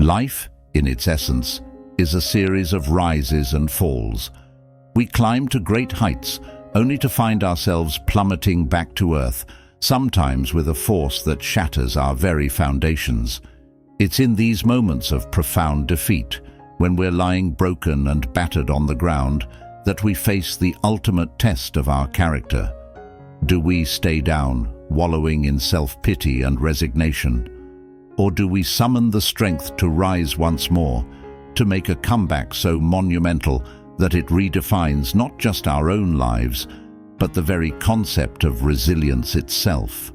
Life, in its essence, is a series of rises and falls. We climb to great heights, only to find ourselves plummeting back to earth, sometimes with a force that shatters our very foundations. It's in these moments of profound defeat, when we're lying broken and battered on the ground, that we face the ultimate test of our character. Do we stay down, wallowing in self-pity and resignation? Or do we summon the strength to rise once more, to make a comeback so monumental that it redefines not just our own lives, but the very concept of resilience itself?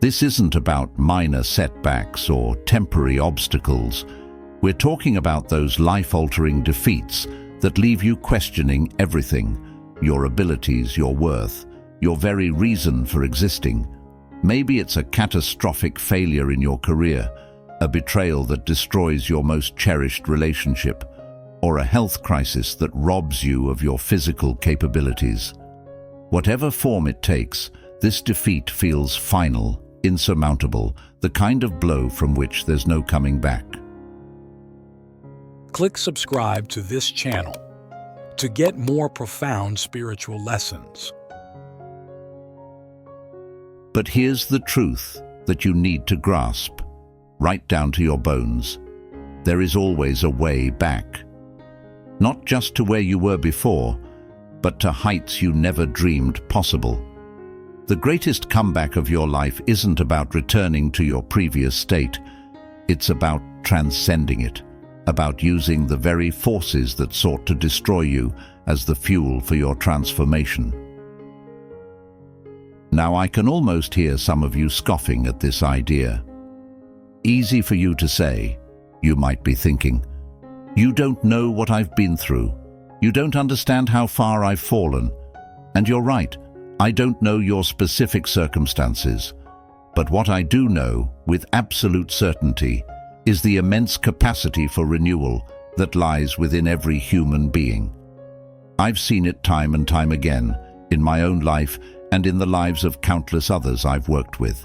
This isn't about minor setbacks or temporary obstacles. We're talking about those life-altering defeats that leave you questioning everything: your abilities, your worth, your very reason for existing. Maybe it's a catastrophic failure in your career, a betrayal that destroys your most cherished relationship, or a health crisis that robs you of your physical capabilities. Whatever form it takes, this defeat feels final, insurmountable, the kind of blow from which there's no coming back. Click subscribe to this channel to get more profound spiritual lessons. But here's the truth that you need to grasp, right down to your bones. There is always a way back. Not just to where you were before, but to heights you never dreamed possible. The greatest comeback of your life isn't about returning to your previous state. It's about transcending it, about using the very forces that sought to destroy you as the fuel for your transformation. Now, I can almost hear some of you scoffing at this idea. Easy for you to say, you might be thinking. You don't know what I've been through. You don't understand how far I've fallen. And you're right, I don't know your specific circumstances. But what I do know, with absolute certainty, is the immense capacity for renewal that lies within every human being. I've seen it time and time again, in my own life and in the lives of countless others I've worked with.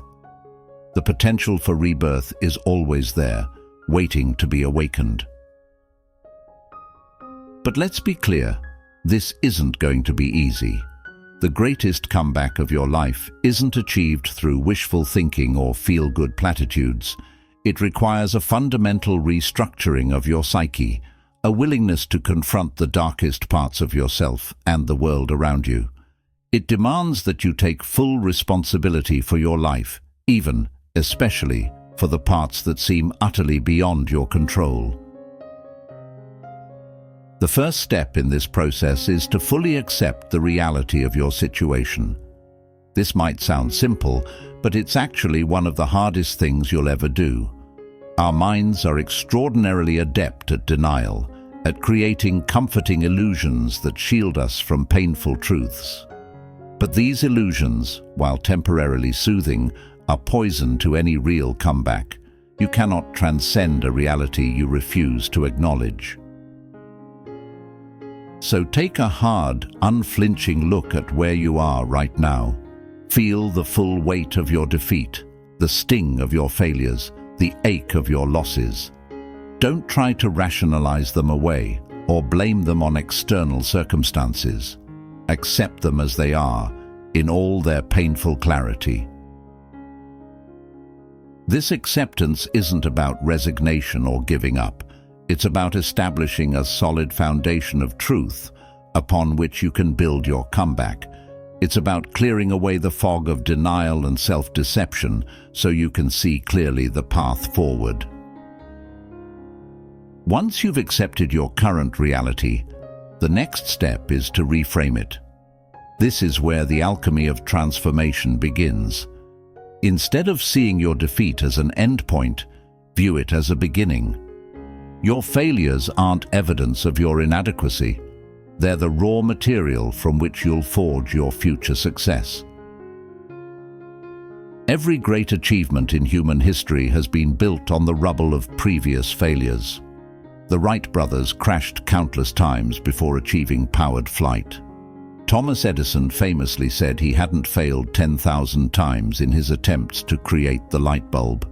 The potential for rebirth is always there, waiting to be awakened. But let's be clear, this isn't going to be easy. The greatest comeback of your life isn't achieved through wishful thinking or feel-good platitudes. It requires a fundamental restructuring of your psyche, a willingness to confront the darkest parts of yourself and the world around you. It demands that you take full responsibility for your life, even, especially, for the parts that seem utterly beyond your control. The first step in this process is to fully accept the reality of your situation. This might sound simple, but it's actually one of the hardest things you'll ever do. Our minds are extraordinarily adept at denial, at creating comforting illusions that shield us from painful truths. But these illusions, while temporarily soothing, are poison to any real comeback. You cannot transcend a reality you refuse to acknowledge. So take a hard, unflinching look at where you are right now. Feel the full weight of your defeat, the sting of your failures, the ache of your losses. Don't try to rationalize them away or blame them on external circumstances. Accept them as they are, in all their painful clarity. This acceptance isn't about resignation or giving up. It's about establishing a solid foundation of truth upon which you can build your comeback. It's about clearing away the fog of denial and self-deception so you can see clearly the path forward. Once you've accepted your current reality, the next step is to reframe it. This is where the alchemy of transformation begins. Instead of seeing your defeat as an endpoint, view it as a beginning. Your failures aren't evidence of your inadequacy. They're the raw material from which you'll forge your future success. Every great achievement in human history has been built on the rubble of previous failures. The Wright brothers crashed countless times before achieving powered flight. Thomas Edison famously said he hadn't failed 10,000 times in his attempts to create the light bulb.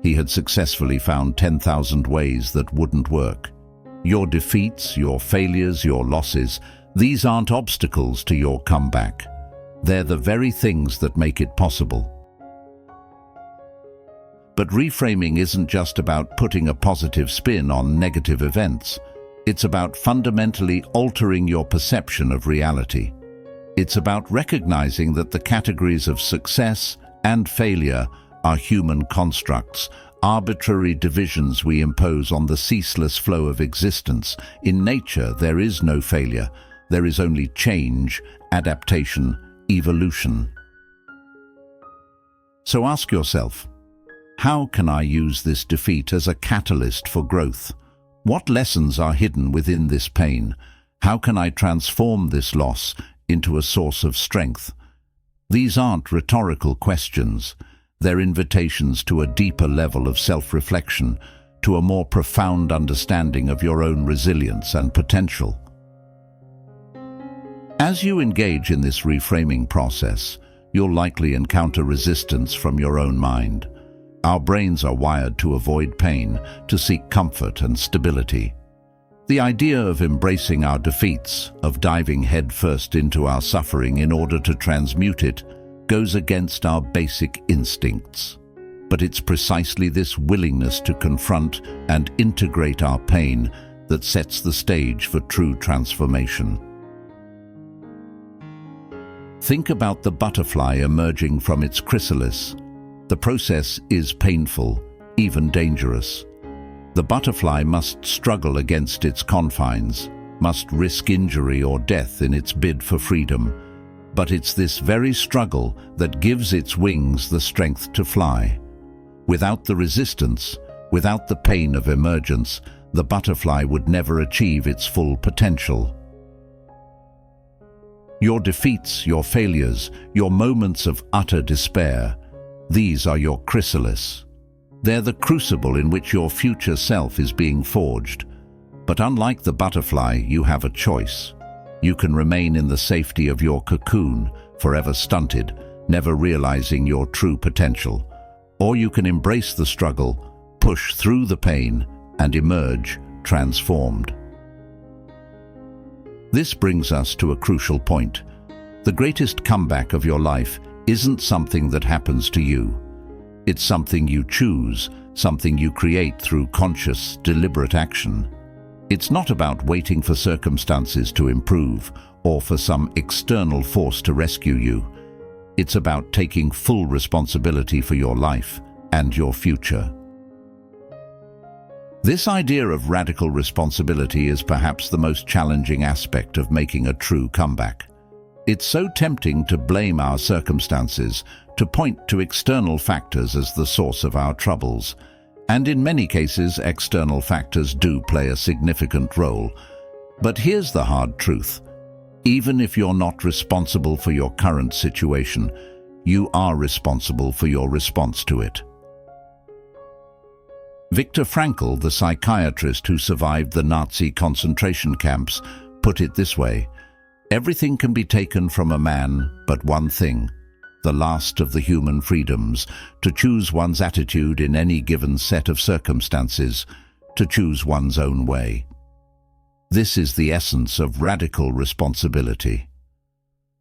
He had successfully found 10,000 ways that wouldn't work. Your defeats, your failures, your losses, these aren't obstacles to your comeback. They're the very things that make it possible. But reframing isn't just about putting a positive spin on negative events. It's about fundamentally altering your perception of reality. It's about recognizing that the categories of success and failure are human constructs, arbitrary divisions we impose on the ceaseless flow of existence. In nature, there is no failure. There is only change, adaptation, evolution. So ask yourself, how can I use this defeat as a catalyst for growth? What lessons are hidden within this pain? How can I transform this loss into a source of strength? These aren't rhetorical questions. They're invitations to a deeper level of self-reflection, to a more profound understanding of your own resilience and potential. As you engage in this reframing process, you'll likely encounter resistance from your own mind. Our brains are wired to avoid pain, to seek comfort and stability. The idea of embracing our defeats, of diving headfirst into our suffering in order to transmute it, goes against our basic instincts. But it's precisely this willingness to confront and integrate our pain that sets the stage for true transformation. Think about the butterfly emerging from its chrysalis. The process is painful, even dangerous. The butterfly must struggle against its confines, must risk injury or death in its bid for freedom. But it's this very struggle that gives its wings the strength to fly. Without the resistance, without the pain of emergence, the butterfly would never achieve its full potential. Your defeats, your failures, your moments of utter despair, these are your chrysalis. They're the crucible in which your future self is being forged. But unlike the butterfly, you have a choice. You can remain in the safety of your cocoon, forever stunted, never realizing your true potential. Or you can embrace the struggle, push through the pain, and emerge transformed. This brings us to a crucial point. The greatest comeback of your life isn't something that happens to you. It's something you choose, something you create through conscious, deliberate action. It's not about waiting for circumstances to improve or for some external force to rescue you. It's about taking full responsibility for your life and your future. This idea of radical responsibility is perhaps the most challenging aspect of making a true comeback. It's so tempting to blame our circumstances, to point to external factors as the source of our troubles. And in many cases, external factors do play a significant role. But here's the hard truth. Even if you're not responsible for your current situation, you are responsible for your response to it. Viktor Frankl, the psychiatrist who survived the Nazi concentration camps, put it this way: everything can be taken from a man but one thing, the last of the human freedoms, to choose one's attitude in any given set of circumstances, to choose one's own way. This is the essence of radical responsibility.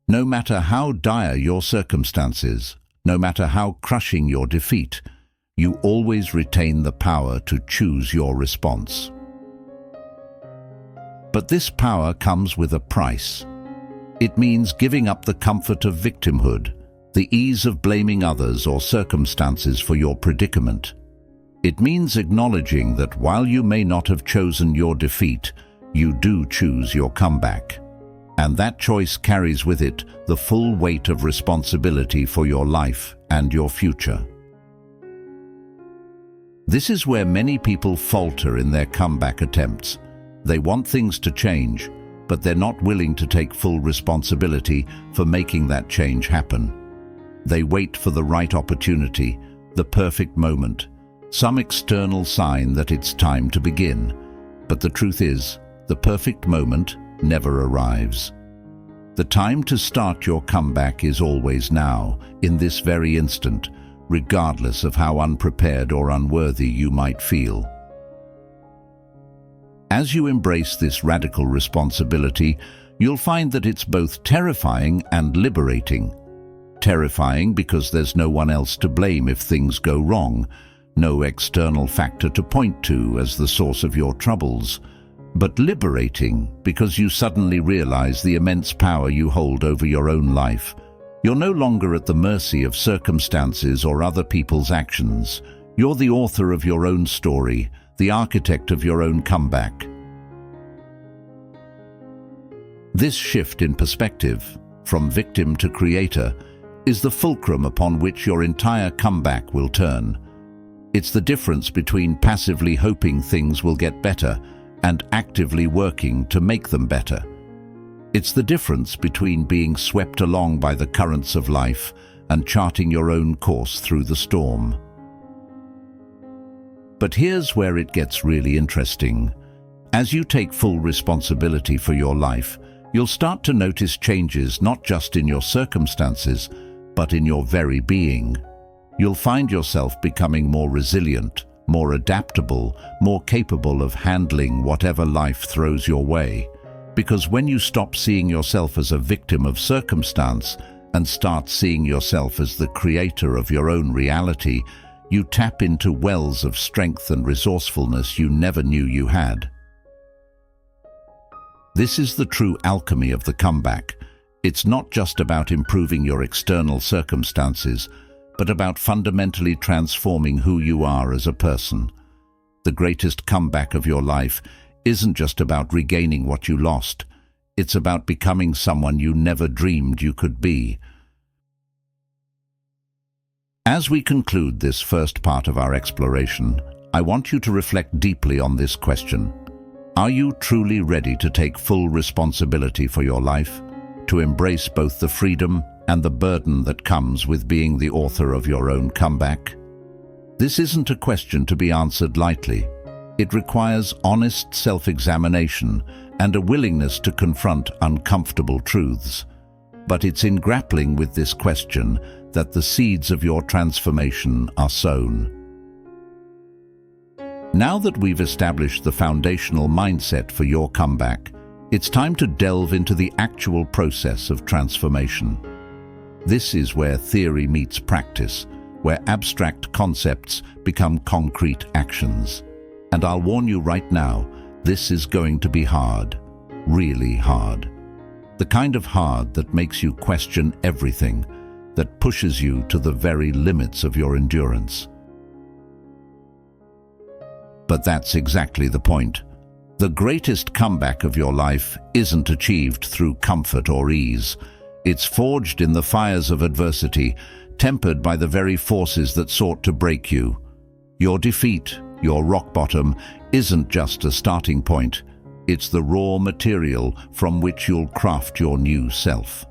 No matter how dire your circumstances, no matter how crushing your defeat, you always retain the power to choose your response. But this power comes with a price. It means giving up the comfort of victimhood, the ease of blaming others or circumstances for your predicament. It means acknowledging that while you may not have chosen your defeat, you do choose your comeback. And that choice carries with it the full weight of responsibility for your life and your future. This is where many people falter in their comeback attempts. They want things to change, but they're not willing to take full responsibility for making that change happen. They wait for the right opportunity, the perfect moment, some external sign that it's time to begin. But the truth is, the perfect moment never arrives. The time to start your comeback is always now, in this very instant, regardless of how unprepared or unworthy you might feel. As you embrace this radical responsibility, you'll find that it's both terrifying and liberating. Terrifying because there's no one else to blame if things go wrong, no external factor to point to as the source of your troubles. But liberating because you suddenly realize the immense power you hold over your own life. You're no longer at the mercy of circumstances or other people's actions. You're the author of your own story, the architect of your own comeback. This shift in perspective, from victim to creator, is the fulcrum upon which your entire comeback will turn. It's the difference between passively hoping things will get better and actively working to make them better. It's the difference between being swept along by the currents of life and charting your own course through the storm. But here's where it gets really interesting. As you take full responsibility for your life, you'll start to notice changes not just in your circumstances, but in your very being. You'll find yourself becoming more resilient, more adaptable, more capable of handling whatever life throws your way. Because when you stop seeing yourself as a victim of circumstance and start seeing yourself as the creator of your own reality, you tap into wells of strength and resourcefulness you never knew you had. This is the true alchemy of the comeback. It's not just about improving your external circumstances, but about fundamentally transforming who you are as a person. The greatest comeback of your life isn't just about regaining what you lost. It's about becoming someone you never dreamed you could be. As we conclude this first part of our exploration, I want you to reflect deeply on this question. Are you truly ready to take full responsibility for your life? To embrace both the freedom and the burden that comes with being the author of your own comeback? This isn't a question to be answered lightly. It requires honest self-examination and a willingness to confront uncomfortable truths. But it's in grappling with this question that the seeds of your transformation are sown. Now that we've established the foundational mindset for your comeback, it's time to delve into the actual process of transformation. This is where theory meets practice, where abstract concepts become concrete actions. And I'll warn you right now, this is going to be hard, really hard. The kind of hard that makes you question everything, that pushes you to the very limits of your endurance. But that's exactly the point. The greatest comeback of your life isn't achieved through comfort or ease. It's forged in the fires of adversity, tempered by the very forces that sought to break you. Your defeat, your rock bottom, isn't just a starting point. It's the raw material from which you'll craft your new self.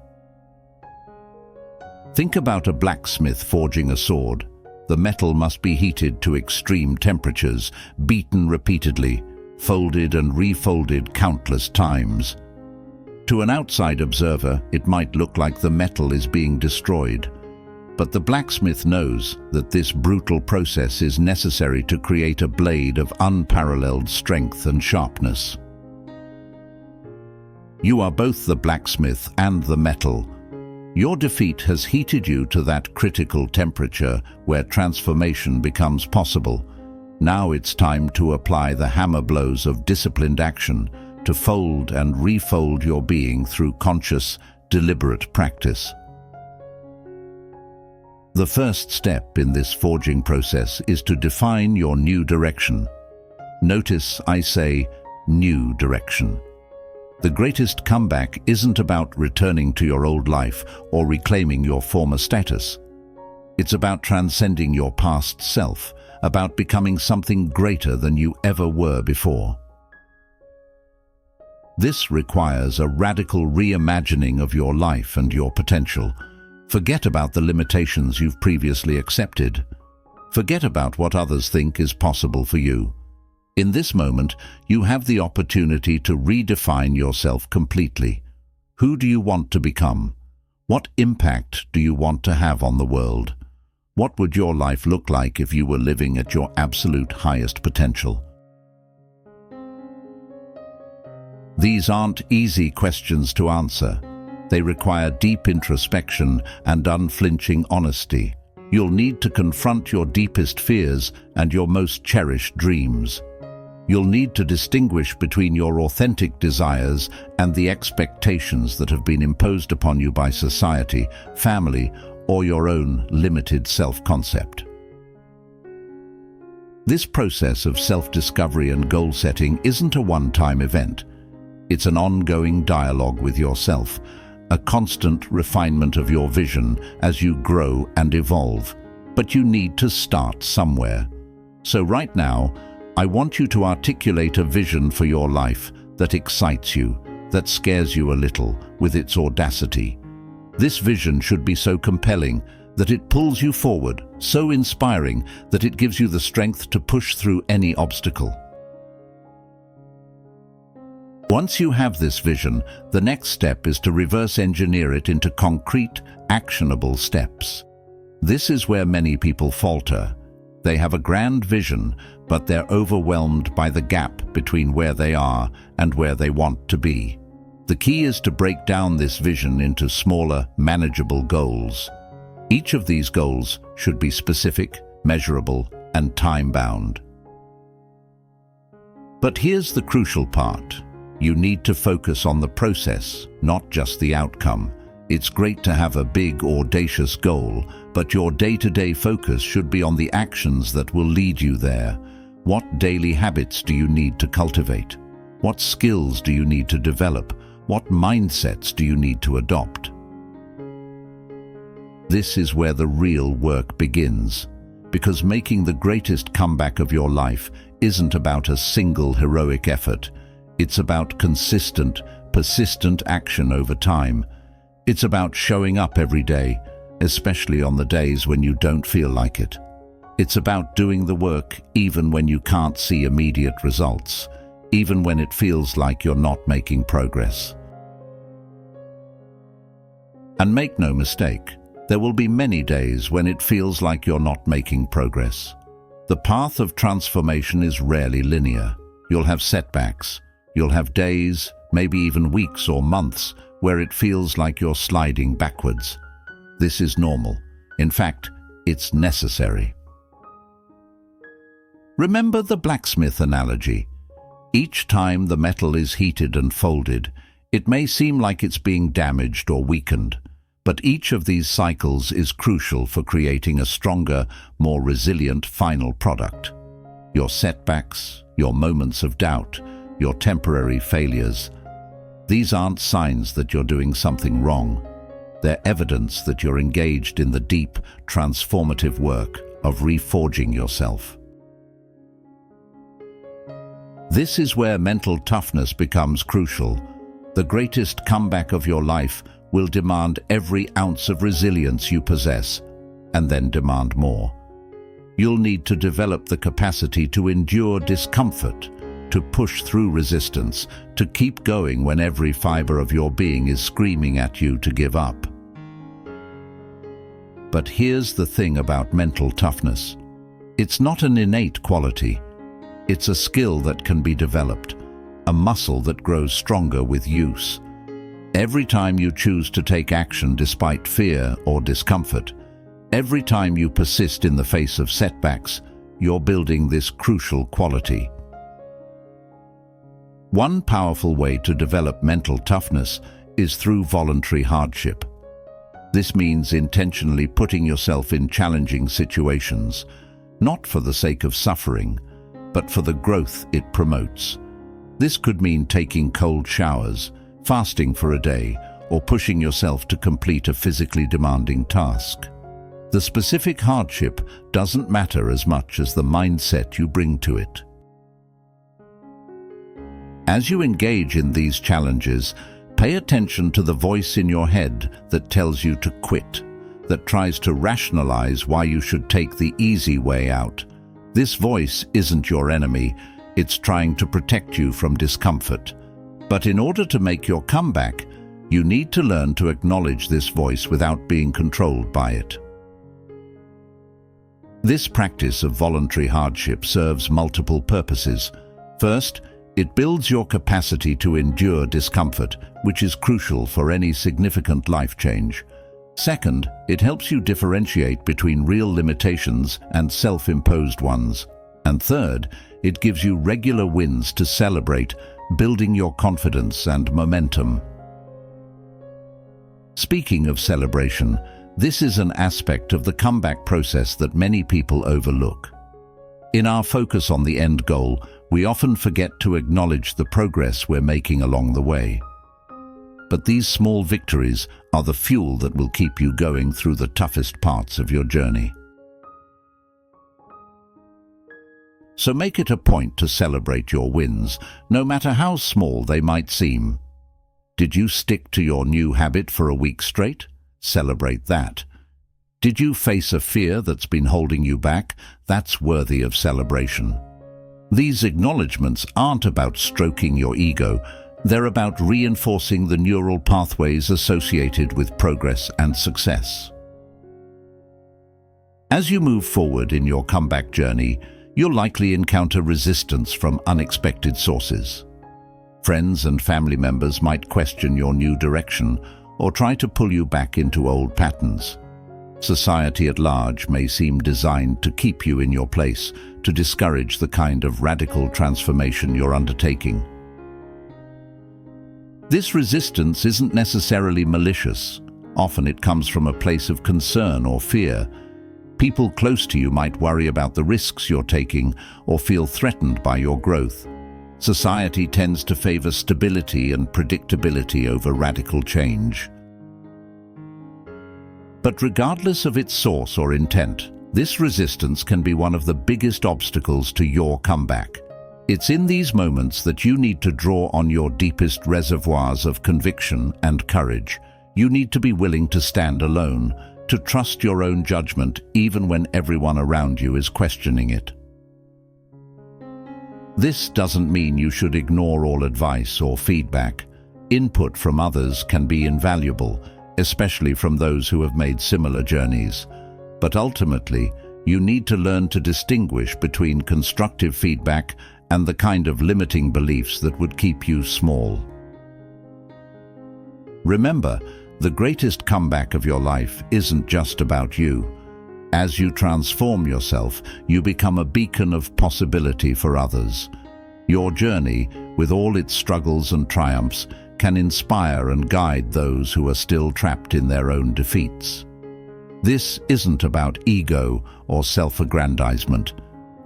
Think about a blacksmith forging a sword. The metal must be heated to extreme temperatures, beaten repeatedly, folded and refolded countless times. To an outside observer, it might look like the metal is being destroyed. But the blacksmith knows that this brutal process is necessary to create a blade of unparalleled strength and sharpness. You are both the blacksmith and the metal. Your defeat has heated you to that critical temperature where transformation becomes possible. Now it's time to apply the hammer blows of disciplined action, to fold and refold your being through conscious, deliberate practice. The first step in this forging process is to define your new direction. Notice I say new direction. The greatest comeback isn't about returning to your old life or reclaiming your former status. It's about transcending your past self, about becoming something greater than you ever were before. This requires a radical reimagining of your life and your potential. Forget about the limitations you've previously accepted. Forget about what others think is possible for you. In this moment, you have the opportunity to redefine yourself completely. Who do you want to become? What impact do you want to have on the world? What would your life look like if you were living at your absolute highest potential? These aren't easy questions to answer. They require deep introspection and unflinching honesty. You'll need to confront your deepest fears and your most cherished dreams. You'll need to distinguish between your authentic desires and the expectations that have been imposed upon you by society, family, or your own limited self-concept. This process of self-discovery and goal-setting isn't a one-time event. It's an ongoing dialogue with yourself, a constant refinement of your vision as you grow and evolve. But you need to start somewhere. So right now, I want you to articulate a vision for your life that excites you, that scares you a little with its audacity. This vision should be so compelling that it pulls you forward, so inspiring that it gives you the strength to push through any obstacle. Once you have this vision, the next step is to reverse engineer it into concrete, actionable steps. This is where many people falter. They have a grand vision, but they're overwhelmed by the gap between where they are and where they want to be. The key is to break down this vision into smaller, manageable goals. Each of these goals should be specific, measurable, and time-bound. But here's the crucial part. You need to focus on the process, not just the outcome. It's great to have a big, audacious goal, but your day-to-day focus should be on the actions that will lead you there. What daily habits do you need to cultivate? What skills do you need to develop? What mindsets do you need to adopt? This is where the real work begins, because making the greatest comeback of your life isn't about a single heroic effort. It's about consistent, persistent action over time. It's about showing up every day, especially on the days when you don't feel like it. It's about doing the work even when you can't see immediate results, even when it feels like you're not making progress. And make no mistake, there will be many days when it feels like you're not making progress. The path of transformation is rarely linear. You'll have setbacks. You'll have days, maybe even weeks or months, where it feels like you're sliding backwards. This is normal. In fact, it's necessary. Remember the blacksmith analogy. Each time the metal is heated and folded, it may seem like it's being damaged or weakened, but each of these cycles is crucial for creating a stronger, more resilient final product. Your setbacks, your moments of doubt, your temporary failures, these aren't signs that you're doing something wrong. They're evidence that you're engaged in the deep, transformative work of reforging yourself. This is where mental toughness becomes crucial. The greatest comeback of your life will demand every ounce of resilience you possess, and then demand more. You'll need to develop the capacity to endure discomfort, to push through resistance, to keep going when every fiber of your being is screaming at you to give up. But here's the thing about mental toughness. It's not an innate quality. It's a skill that can be developed, a muscle that grows stronger with use. Every time you choose to take action despite fear or discomfort, every time you persist in the face of setbacks, you're building this crucial quality. One powerful way to develop mental toughness is through voluntary hardship. This means intentionally putting yourself in challenging situations, not for the sake of suffering, but for the growth it promotes. This could mean taking cold showers, fasting for a day, or pushing yourself to complete a physically demanding task. The specific hardship doesn't matter as much as the mindset you bring to it. As you engage in these challenges, pay attention to the voice in your head that tells you to quit, that tries to rationalize why you should take the easy way out. This voice isn't your enemy, it's trying to protect you from discomfort. But in order to make your comeback, you need to learn to acknowledge this voice without being controlled by it. This practice of voluntary hardship serves multiple purposes. First, it builds your capacity to endure discomfort, which is crucial for any significant life change. Second, it helps you differentiate between real limitations and self-imposed ones. And third, it gives you regular wins to celebrate, building your confidence and momentum. Speaking of celebration, this is an aspect of the comeback process that many people overlook. In our focus on the end goal, we often forget to acknowledge the progress we're making along the way. But these small victories are the fuel that will keep you going through the toughest parts of your journey. So make it a point to celebrate your wins, no matter how small they might seem. Did you stick to your new habit for a week straight? Celebrate that. Did you face a fear that's been holding you back? That's worthy of celebration. These acknowledgements aren't about stroking your ego. They're about reinforcing the neural pathways associated with progress and success. As you move forward in your comeback journey, you'll likely encounter resistance from unexpected sources. Friends and family members might question your new direction or try to pull you back into old patterns. Society at large may seem designed to keep you in your place, to discourage the kind of radical transformation you're undertaking. This resistance isn't necessarily malicious. Often it comes from a place of concern or fear. People close to you might worry about the risks you're taking or feel threatened by your growth. Society tends to favor stability and predictability over radical change. But regardless of its source or intent, this resistance can be one of the biggest obstacles to your comeback. It's in these moments that you need to draw on your deepest reservoirs of conviction and courage. You need to be willing to stand alone, to trust your own judgment even when everyone around you is questioning it. This doesn't mean you should ignore all advice or feedback. Input from others can be invaluable, especially from those who have made similar journeys. But ultimately, you need to learn to distinguish between constructive feedback and the kind of limiting beliefs that would keep you small. Remember, the greatest comeback of your life isn't just about you. As you transform yourself, you become a beacon of possibility for others. Your journey, with all its struggles and triumphs, can inspire and guide those who are still trapped in their own defeats. This isn't about ego or self-aggrandizement.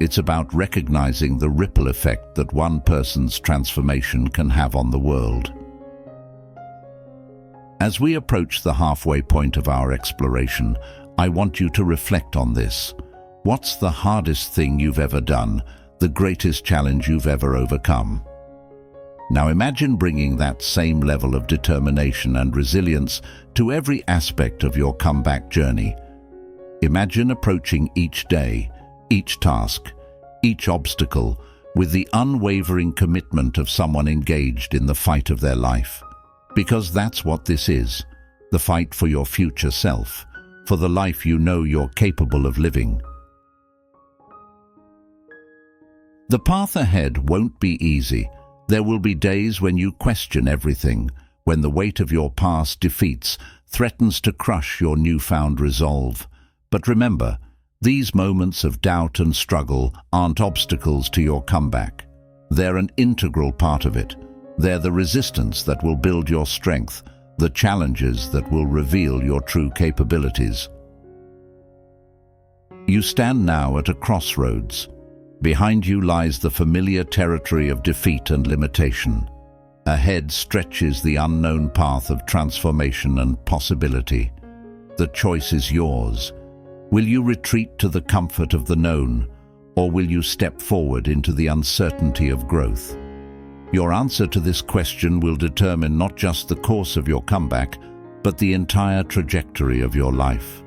It's about recognizing the ripple effect that one person's transformation can have on the world. As we approach the halfway point of our exploration, I want you to reflect on this. What's the hardest thing you've ever done, the greatest challenge you've ever overcome? Now imagine bringing that same level of determination and resilience to every aspect of your comeback journey. Imagine approaching each day, each task, each obstacle with the unwavering commitment of someone engaged in the fight of their life. Because that's what this is, the fight for your future self, for the life you know you're capable of living. The path ahead won't be easy. There will be days when you question everything, when the weight of your past defeats threatens to crush your newfound resolve. But remember, these moments of doubt and struggle aren't obstacles to your comeback. They're an integral part of it. They're the resistance that will build your strength, the challenges that will reveal your true capabilities. You stand now at a crossroads. Behind you lies the familiar territory of defeat and limitation. Ahead stretches the unknown path of transformation and possibility. The choice is yours. Will you retreat to the comfort of the known, or will you step forward into the uncertainty of growth? Your answer to this question will determine not just the course of your comeback, but the entire trajectory of your life.